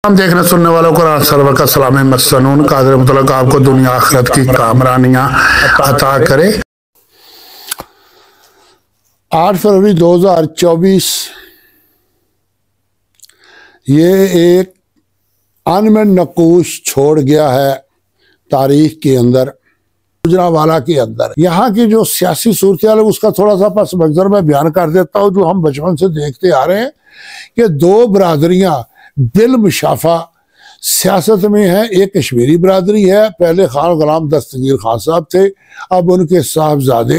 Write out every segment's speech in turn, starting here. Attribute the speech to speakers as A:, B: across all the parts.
A: हम देखने सुनने वालों को सर्वर का सलाम मसनून कादर मुतलक आपको दुनिया आखिरत की कामरानियां अता करे। 8 फरवरी 2024 ये एक अनमन नकूश छोड़ गया है तारीख के अंदर, गुजरांवाला के अंदर। यहाँ की जो सियासी सूरत है उसका थोड़ा सा पस मंजर में बयान कर देता हूँ, जो हम बचपन से देखते आ रहे हैं कि दो बरादरियां बिल मुशाफा सियासत में है। एक कश्मीरी बरादरी है, पहले खान गुलाम दस्तगीर खान साहब थे, अब उनके साहबजादे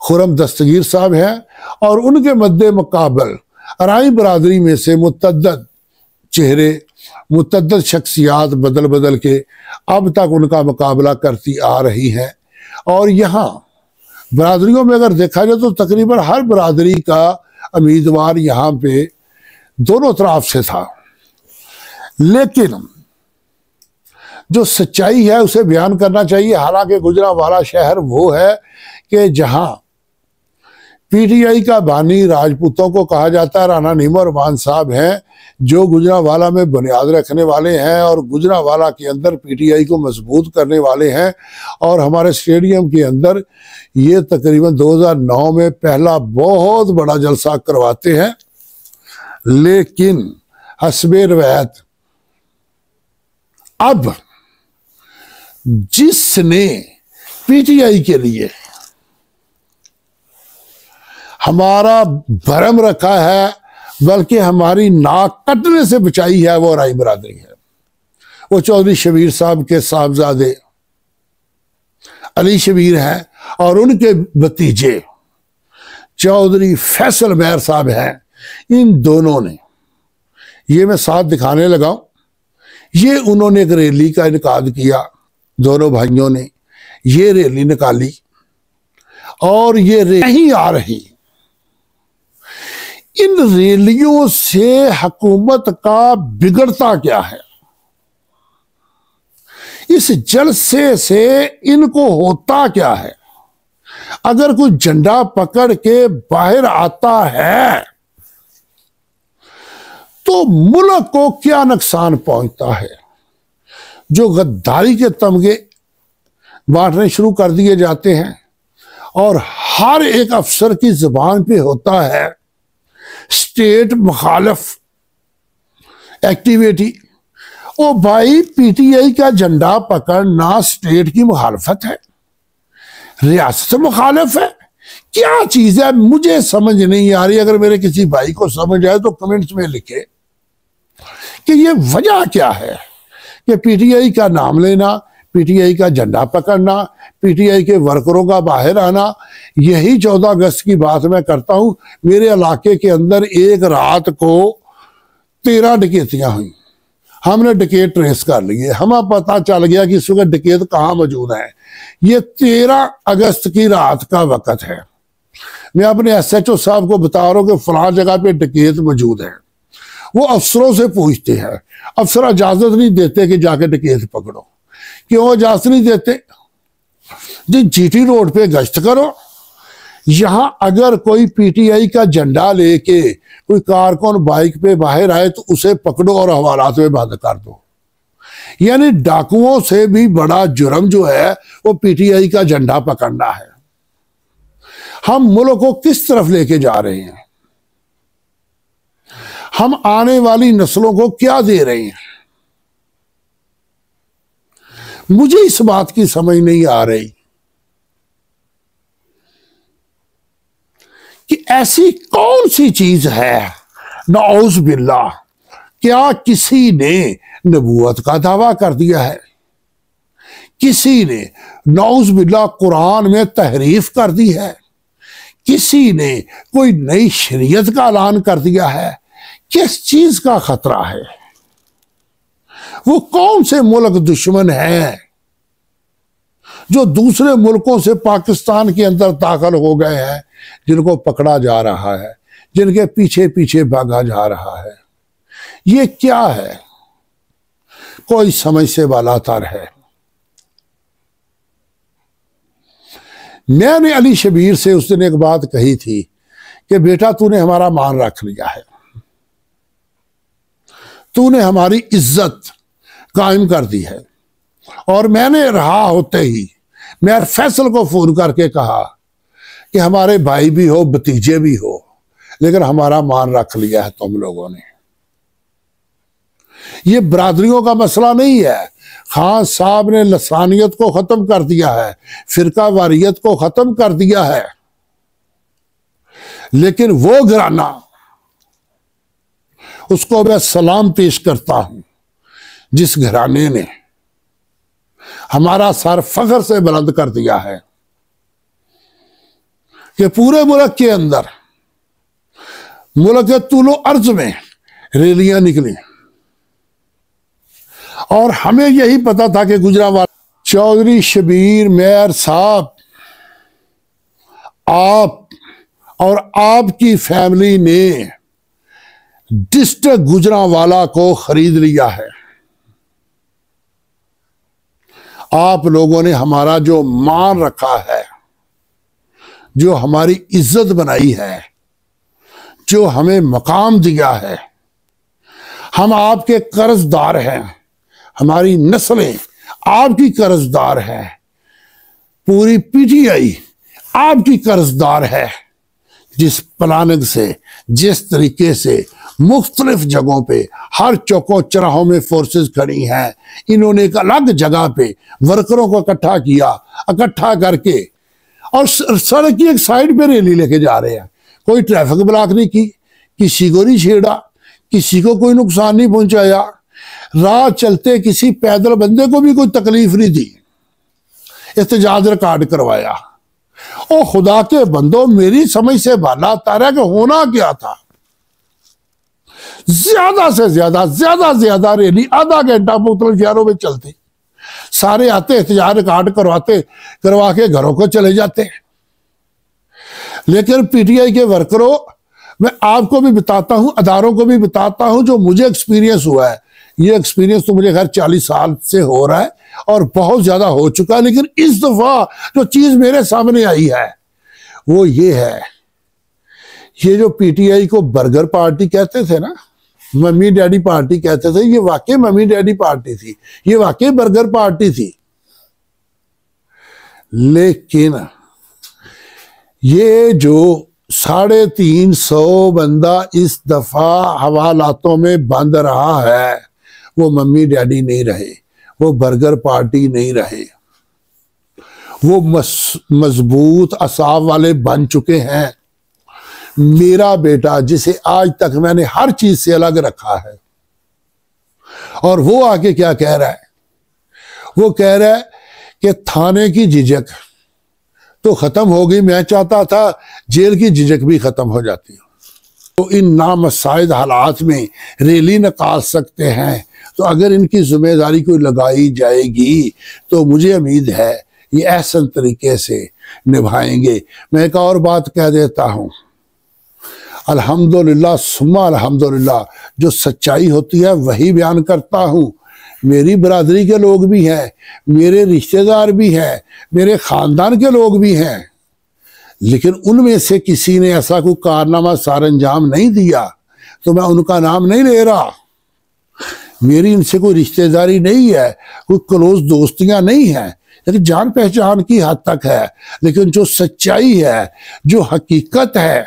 A: खुरम दस्तगीर साहब हैं, और उनके मद्दे मुकाबल अराई बरादरी में से मुतअद्दिद चेहरे, मुतअद्दिद शख्सियात बदल बदल के अब तक उनका मुकाबला करती आ रही है। और यहाँ बरादरियों में अगर देखा जाए तो तकरीबन हर बरादरी का उम्मीदवार यहाँ पे दोनों तरफ से था, लेकिन जो सच्चाई है उसे बयान करना चाहिए। हालांकि गुजरांवाला शहर वो है कि जहां पीटीआई का बानी राजपूतों को कहा जाता है, राणा नीमोरमान साहब हैं जो गुजरांवाला में बुनियाद रखने वाले हैं और गुजरांवाला के अंदर पीटीआई को मजबूत करने वाले हैं। और हमारे स्टेडियम के अंदर ये तकरीबन 2009 में पहला बहुत बड़ा जलसा करवाते हैं, लेकिन हस्बे रवायत अब जिसने पीटीआई के लिए हमारा भरम रखा है, बल्कि हमारी नाक कटने से बचाई है, वो राई बरादरी है। वो चौधरी शबीर साहब के साहबजादे अली शबीर हैं और उनके भतीजे चौधरी फैसल मेहर साहब हैं। इन दोनों ने, ये मैं साथ दिखाने लगा, ये उन्होंने एक रैली का इनकाद किया, दोनों भाइयों ने ये रैली निकाली और ये नहीं आ रही। इन रैलियों से हुकूमत का बिगड़ता क्या है, इस जलसे से इनको होता क्या है। अगर कोई झंडा पकड़ के बाहर आता है तो मुल्क को क्या नुकसान पहुंचता है। जो गद्दारी के तमगे बांटने शुरू कर दिए जाते हैं और हर एक अफसर की जुबान पे होता है स्टेट मुखालिफ एक्टिविटी। ओ भाई, पीटीआई का झंडा पकड़ना स्टेट की मुखालफत है, रियासत मुखालिफ है, क्या चीज है मुझे समझ नहीं आ रही। अगर मेरे किसी भाई को समझ आए तो कमेंट्स में लिखे कि ये वजह क्या है कि पीटीआई का नाम लेना, पीटीआई का झंडा पकड़ना, पीटीआई के वर्करों का बाहर आना। यही 14 अगस्त की बात मैं करता हूं। मेरे इलाके के अंदर एक रात को 13 डकैतियां हुई, हमने डकैत ट्रेस कर लिए, हमें पता चल गया कि इस वक्त डकैत कहाँ मौजूद है। ये 13 अगस्त की रात का वक्त है। मैं अपने एसएचओ साहब को बता रहा हूं कि फलां जगह पे डकैत मौजूद है। वो अफसरों से पूछते हैं, अफसर इजाजत नहीं देते कि जाके डकैत पकड़ो। क्यों इजाजत नहीं देते? जी जीटी रोड पे गश्त करो। यहां अगर कोई पीटीआई का झंडा लेके कोई कारकुन बाइक पे बाहर आए तो उसे पकड़ो और हवालात में बंद कर दो। यानी डाकुओं से भी बड़ा जुर्म जो है वो पीटीआई का झंडा पकड़ना है। हम मुल्क को किस तरफ लेके जा रहे हैं, हम आने वाली नस्लों को क्या दे रहे हैं, मुझे इस बात की समझ नहीं आ रही कि ऐसी कौन सी चीज है। नऊज बिल्लाह, क्या किसी ने नबूवत का दावा कर दिया है, किसी ने नऊज बिल्लाह कुरान में तहरीफ कर दी है, किसी ने कोई नई शरीयत का ऐलान कर दिया है। किस चीज का खतरा है? वो कौन से मुल्क दुश्मन है जो दूसरे मुल्कों से पाकिस्तान के अंदर दाखिल हो गए हैं, जिनको पकड़ा जा रहा है, जिनके पीछे पीछे भागा जा रहा है? ये क्या है? कोई समझ से बालातर है। मैंने अली शबीर से उस दिन एक बात कही थी कि बेटा तूने हमारा मान रख लिया है, तूने हमारी इज्जत कायम कर दी है। और मैंने रहा होते ही मेयर फैसल को फोन करके कहा कि हमारे भाई भी हो भतीजे भी हो, लेकिन हमारा मान रख लिया है तुम लोगों ने। ये बरादरियों का मसला नहीं है। खान साहब ने लसानियत को खत्म कर दिया है, फिरका वारियत को खत्म कर दिया है, लेकिन वो घराना, उसको मैं सलाम पेश करता हूं जिस घराने ने हमारा सर फख्र से बुलंद कर दिया है कि पूरे मुल्क के अंदर, मुल्क के तुलो अर्ज में रैलियां निकली और हमें यही पता था कि गुजरांवाला चौधरी शबीर मेयर साहब, आप और आपकी फैमिली ने डिस्ट्रिक्ट गुजरांवाला को खरीद लिया है। आप लोगों ने हमारा जो मान रखा है, जो हमारी इज्जत बनाई है, जो हमें मकाम दिया है, हम आपके कर्जदार हैं। हमारी नस्लें आपकी कर्जदार है, पूरी पीटीआई आपकी कर्जदार है। जिस प्लानिंग से, जिस तरीके से मुख्तलिफ जगहों पे, हर चौकों चौराहों में फोर्सेस खड़ी हैं, इन्होंने एक अलग जगह पे वर्करों को इकट्ठा किया, इकट्ठा करके और सड़क की एक साइड पे रैली लेके जा रहे हैं। कोई ट्रैफिक ब्लॉक नहीं की, किसी को नहीं छेड़ा, किसी को कोई नुकसान नहीं पहुंचाया, राह चलते किसी पैदल बंदे को भी कोई तकलीफ नहीं दी, एहतजाज रिकॉर्ड करवाया। ओ खुदा के बंदो, मेरी समझ से बाला तारा कि होना क्या था। ज्यादा से ज्यादा रैली आधा घंटा मुख्तलिफ शहरों में चलती, सारे आते एहतजाज रिकॉर्ड करवा के घरों को चले जाते। लेकिन पीटीआई के वर्करों, मैं आपको भी बताता हूं, अदारों को भी बताता हूं, जो मुझे एक्सपीरियंस हुआ है। ये एक्सपीरियंस तो मुझे खैर 40 साल से हो रहा है और बहुत ज्यादा हो चुका है, लेकिन इस दफा जो चीज मेरे सामने आई है वो ये है, ये जो पीटीआई को बर्गर पार्टी कहते थे ना, मम्मी डैडी पार्टी कहते थे, ये वाकई मम्मी डैडी पार्टी थी, ये वाकई बर्गर पार्टी थी। लेकिन ये जो 350 बंदा इस दफा हवालातों में बंद रहा है, वो मम्मी डैडी नहीं रहे, वो बर्गर पार्टी नहीं रहे, वो मजबूत असाब वाले बन चुके हैं। मेरा बेटा, जिसे आज तक मैंने हर चीज से अलग रखा है, और वो आके क्या कह रहा है, वो कह रहा है कि थाने की झिझक तो खत्म हो गई, मैं चाहता था जेल की झिझक भी खत्म हो जाती। तो इन नामसाइद हालात में रैली निकाल सकते हैं, तो अगर इनकी जिम्मेदारी कोई लगाई जाएगी तो मुझे उम्मीद है ये एहसन तरीके से निभाएंगे। मैं एक और बात कह देता हूं, अल्हम्दुलिल्लाह सुम्मा अल्हम्दुलिल्लाह, जो सच्चाई होती है वही बयान करता हूं। मेरी बरादरी के लोग भी हैं, मेरे रिश्तेदार भी हैं, मेरे खानदान के लोग भी हैं, लेकिन उनमें से किसी ने ऐसा कोई कारनामा सार अंजाम नहीं दिया तो मैं उनका नाम नहीं ले रहा। मेरी इनसे कोई रिश्तेदारी नहीं है, कोई क्लोज दोस्तियां नहीं है, लेकिन जान पहचान की हद तक है। लेकिन जो सच्चाई है, जो हकीकत है,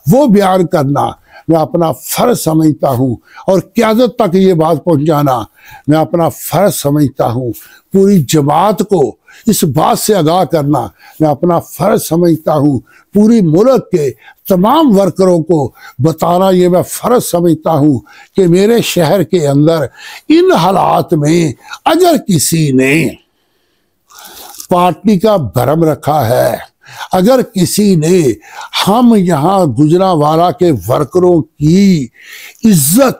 A: वो बयान करना मैं अपना फर्ज समझता हूं, और क़यादत तक ये बात पहुंचाना मैं अपना फर्ज समझता हूं। पूरी जमात को इस बात से आगाह करना मैं अपना फर्ज समझता हूं। पूरी मुल्क के तमाम वर्करों को बताना ये मैं फर्ज समझता हूं कि मेरे शहर के अंदर इन हालात में अगर किसी ने पार्टी का भरम रखा है, अगर किसी ने हम यहाँ गुजरांवाला के वर्करों की इज्जत,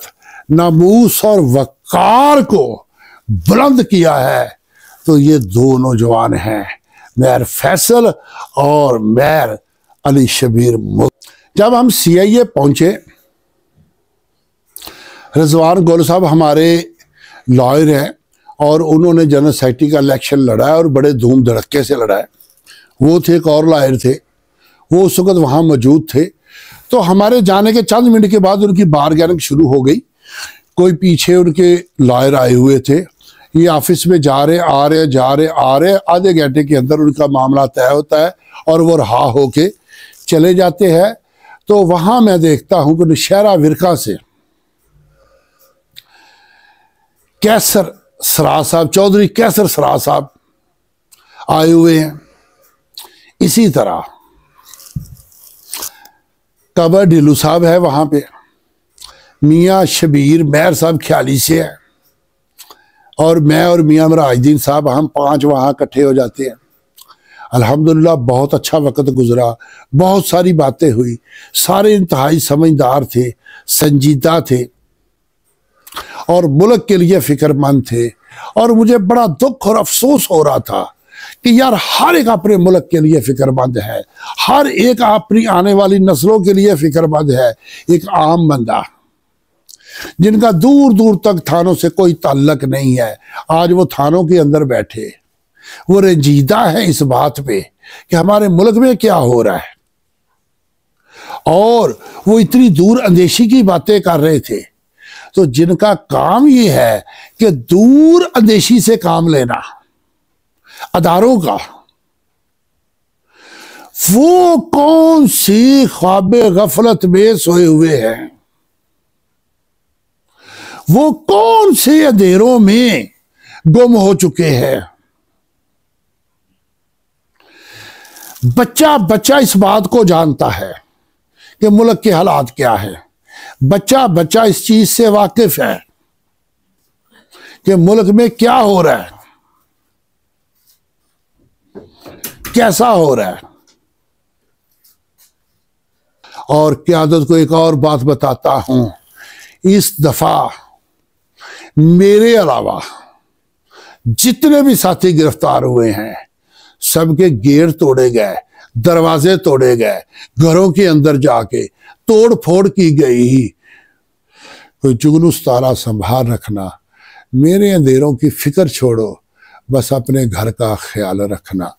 A: नामूस और वकार को बुलंद किया है, तो ये दो नौजवान हैं, मेयर फैसल और मेयर अली शबीर मुफ्त। जब हम CIA पहुंचे, रिजवान गोल साहब हमारे लॉयर हैं और उन्होंने जनरल सेक्रेटरी का इलेक्शन लड़ा है और बड़े धूम धड़क्के से लड़ा है। वो थे, एक और लॉयर थे, वो उस वक्त वहाँ मौजूद थे। तो हमारे जाने के चंद मिनट के बाद उनकी बारगेनिंग शुरू हो गई। कोई पीछे उनके लॉयर आए हुए थे, ये ऑफिस में जा रहे आ रहे आधे घंटे के अंदर उनका मामला तय होता है और वो रहा होके चले जाते हैं। तो वहां मैं देखता हूं कि नौशहरा विरका से कैसर सराज साहब, चौधरी कैसर सराज साहब आए हुए हैं। इसी तरह कबर ढिल्लू साहब है वहां पे, मियाँ शबीर मेहर साहब ख्याली से है, और मैं और मियाँ मराजुद्दीन साहब, हम 5 वहाँ इकट्ठे हो जाते हैं। अल्हम्दुलिल्लाह बहुत अच्छा वक्त गुजरा, बहुत सारी बातें हुई, सारे इंतहाई समझदार थे, संजीदा थे और मुल्क के लिए फिक्रमंद थे। और मुझे बड़ा दुख और अफसोस हो रहा था कि यार हर एक अपने मुल्क के लिए फिक्रमंद है, हर एक अपनी आने वाली नस्लों के लिए फिक्रमंद है। एक आम बंदा जिनका दूर दूर तक थानों से कोई ताल्लुक नहीं है, आज वो थानों के अंदर बैठे, वो रंजीदा है इस बात पे कि हमारे मुल्क में क्या हो रहा है, और वो इतनी दूर अंदेशी की बातें कर रहे थे। तो जिनका काम ये है कि दूर अंदेशी से काम लेना अदारों का, वो कौन सी ख्वाबे गफलत में सोए हुए हैं, वो कौन से अंधेरों में गुम हो चुके हैं। बच्चा बच्चा इस बात को जानता है कि मुल्क के हालात क्या है, बच्चा बच्चा इस चीज से वाकिफ है कि मुल्क में क्या हो रहा है, कैसा हो रहा है। और क़यादत को एक और बात बताता हूं, इस दफा मेरे अलावा जितने भी साथी गिरफ्तार हुए हैं सबके गेट तोड़े गए, दरवाजे तोड़े गए, घरों के अंदर जाके तोड़ फोड़ की गई। कोई जुगनूस तारा संभाल रखना, मेरे अंधेरों की फिक्र छोड़ो, बस अपने घर का ख्याल रखना।